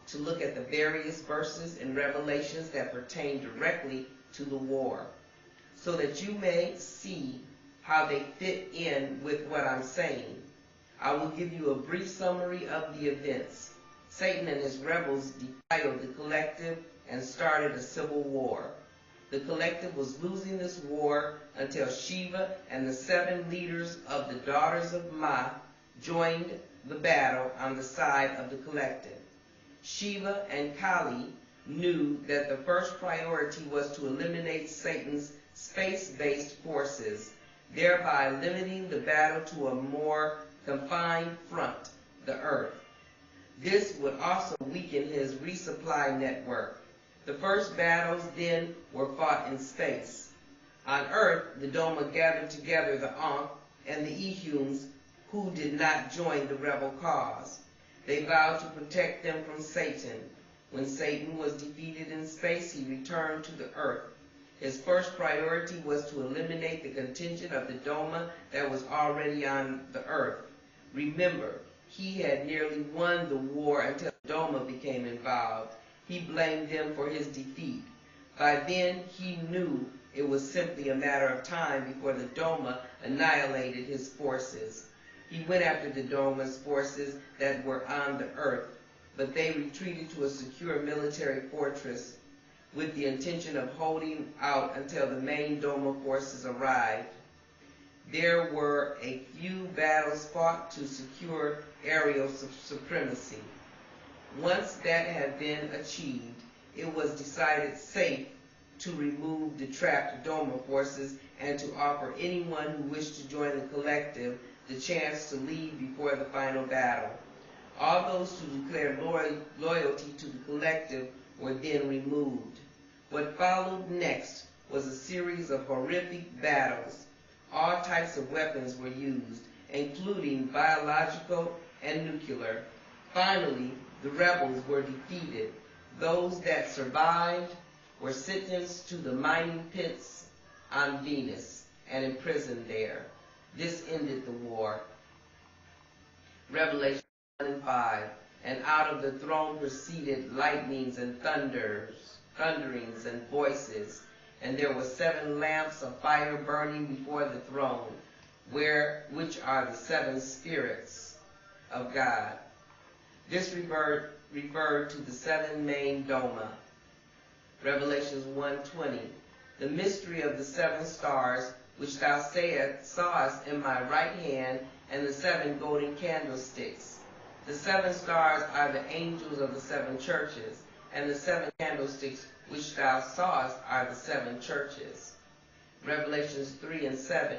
to look at the various verses in Revelations that pertain directly to the war, so that you may see how they fit in with what I'm saying. I will give you a brief summary of the events. Satan and his rebels defiled the collective and started a civil war. The collective was losing this war until Shiva and the 7 leaders of the daughters of Ma joined the battle on the side of the collective. Shiva and Kali knew that the first priority was to eliminate Satan's space-based forces, thereby limiting the battle to a more confined front, the Earth. This would also weaken his resupply network. The first battles then were fought in space. On Earth, the Doma gathered together the Ankh and the Ehums who did not join the rebel cause. They vowed to protect them from Satan. When Satan was defeated in space, he returned to the Earth. His first priority was to eliminate the contingent of the Doma that was already on the Earth. Remember, he had nearly won the war until the Doma became involved. He blamed them for his defeat. By then, he knew it was simply a matter of time before the Doma annihilated his forces. He went after the Doma's forces that were on the Earth, but they retreated to a secure military fortress with the intention of holding out until the main Doma forces arrived. There were a few battles fought to secure aerial supremacy. Once that had been achieved, it was decided safe to remove the trapped Doma forces and to offer anyone who wished to join the collective the chance to leave before the final battle. All those who declared loyalty to the collective were then removed. What followed next was a series of horrific battles. All types of weapons were used, including biological and nuclear. Finally, the rebels were defeated. Those that survived were sentenced to the mining pits on Venus and imprisoned there. This ended the war. Revelation 1 and 5. And out of the throne proceeded lightnings and thunderings and voices. And there were 7 lamps of fire burning before the throne, which are the 7 spirits of God. This referred to the 7 main Doma. Revelations 1:20. The mystery of the 7 stars, which thou sawest in my right hand, and the 7 golden candlesticks. The 7 stars are the angels of the 7 churches, and the 7 candlesticks which thou sawest are the 7 churches. Revelations 3 and 7.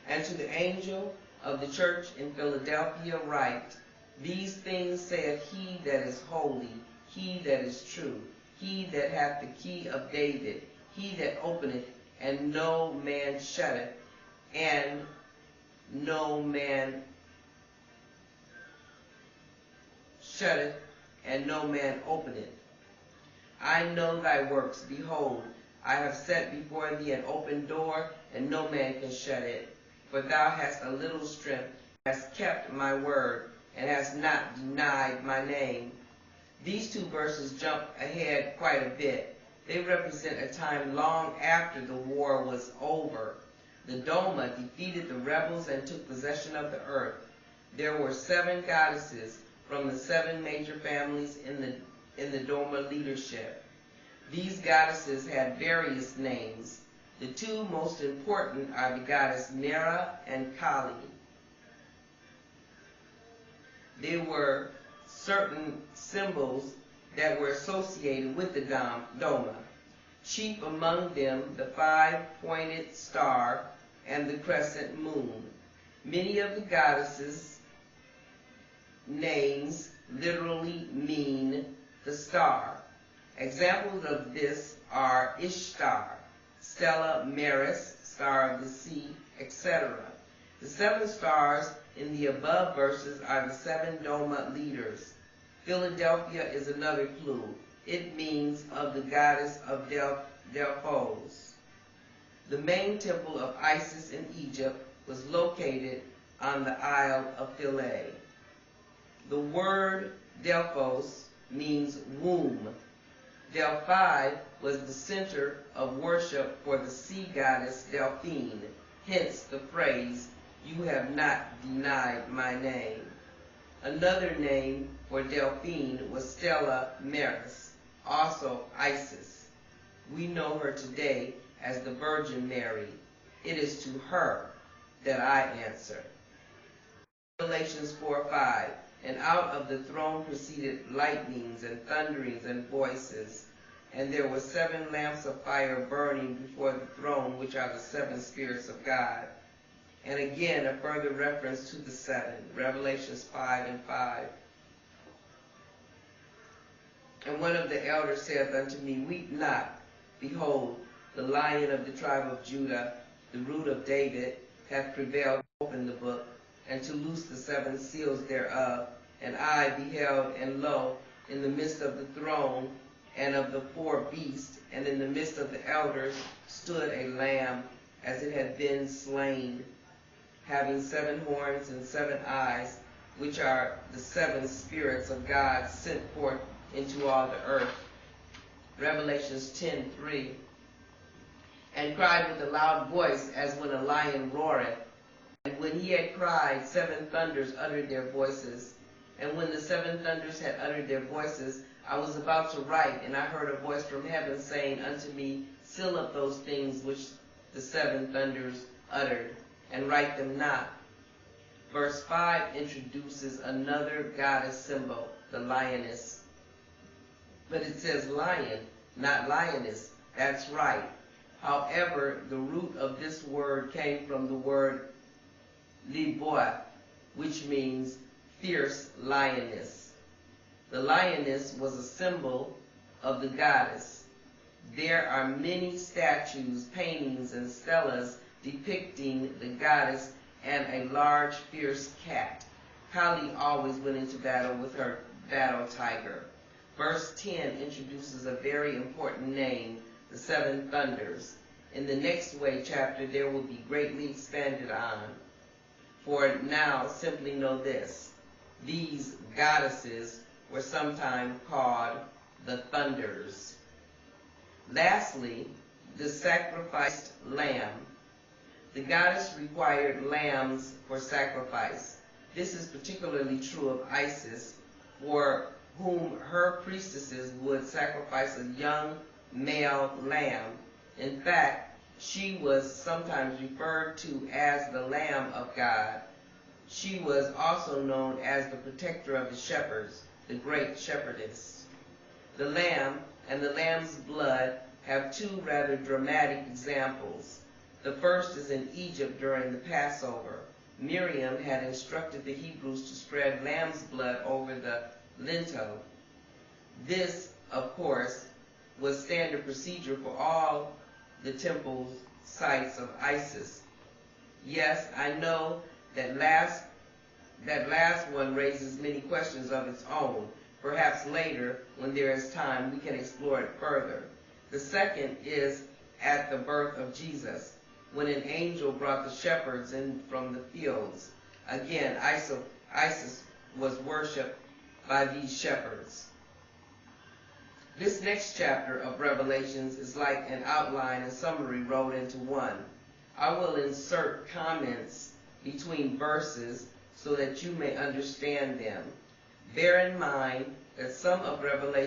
And to the angel of the church in Philadelphia write, These things saith he that is holy, he that is true, he that hath the key of David, he that openeth, and no man shutteth, and no man shutteth, and no man openeth. I know thy works. Behold, I have set before thee an open door, and no man can shut it. For thou hast a little strength, hast kept my word, and hast not denied my name. These 2 verses jump ahead quite a bit. They represent a time long after the war was over. The Doma defeated the rebels and took possession of the earth. There were 7 goddesses from the 7 major families in the Doma leadership. These goddesses had various names. The 2 most important are the goddess Mera and Kali. There were certain symbols that were associated with the Doma. Chief among them, the 5-pointed star and the crescent moon. Many of the goddesses' names literally mean the star. Examples of this are Ishtar, Stella Maris, star of the sea, etc. The 7 stars in the above verses are the 7 Doma leaders. Philadelphia is another clue. It means of the goddess of Delphos. The main temple of Isis in Egypt was located on the Isle of Philae. The word Delphos means womb. Delphi was the center of worship for the sea goddess Delphine, hence the phrase, "You have not denied my name." Another name for Delphine was Stella Maris, also Isis. We know her today as the Virgin Mary. It is to her that I answer. Revelations 4:5, and out of the throne proceeded lightnings and thunderings and voices, and there were 7 lamps of fire burning before the throne, which are the 7 spirits of God. And again, a further reference to the 7, Revelations 5:5. And one of the elders saith unto me, Weep not, behold, the Lion of the tribe of Judah, the root of David, hath prevailed to open the book, and to loose the 7 seals thereof. And I beheld, and lo, in the midst of the throne and of the 4 beasts, and in the midst of the elders, stood a lamb, as it had been slain, having 7 horns and 7 eyes, which are the 7 spirits of God sent forth into all the earth. Revelations 10:3. And cried with a loud voice, as when a lion roareth. And when he had cried, 7 thunders uttered their voices. And when the 7 thunders had uttered their voices, I was about to write, and I heard a voice from heaven saying unto me, Seal up those things which the 7 thunders uttered, and write them not. Verse 5 introduces another goddess symbol, the lioness. But it says lion, not lioness. That's right. However, the root of this word came from the word liboa, which means fierce lioness. The lioness was a symbol of the goddess. There are many statues, paintings, and stelas depicting the goddess and a large, fierce cat. Kali always went into battle with her battle tiger. Verse 10 introduces a very important name, the 7 thunders. In the next way chapter, there will be greatly expanded on. For now, simply know this. These goddesses were sometimes called the thunders. Lastly, the sacrificed lamb. The goddess required lambs for sacrifice. This is particularly true of Isis, for whom her priestesses would sacrifice a young male lamb. In fact, she was sometimes referred to as the Lamb of God. She was also known as the protector of the shepherds, the great shepherdess. The lamb and the lamb's blood have 2 rather dramatic examples. The first is in Egypt during the Passover. Miriam had instructed the Hebrews to spread lamb's blood over the lintel. This, of course, was standard procedure for all the temple sites of Isis. Yes, I know that last one raises many questions of its own. Perhaps later, when there is time, we can explore it further. The second is at the birth of Jesus, when an angel brought the shepherds in from the fields. Again, Isis was worshipped by these shepherds. This next chapter of Revelations is like an outline and summary rolled into one. I will insert comments between verses so that you may understand them. Bear in mind that some of Revelation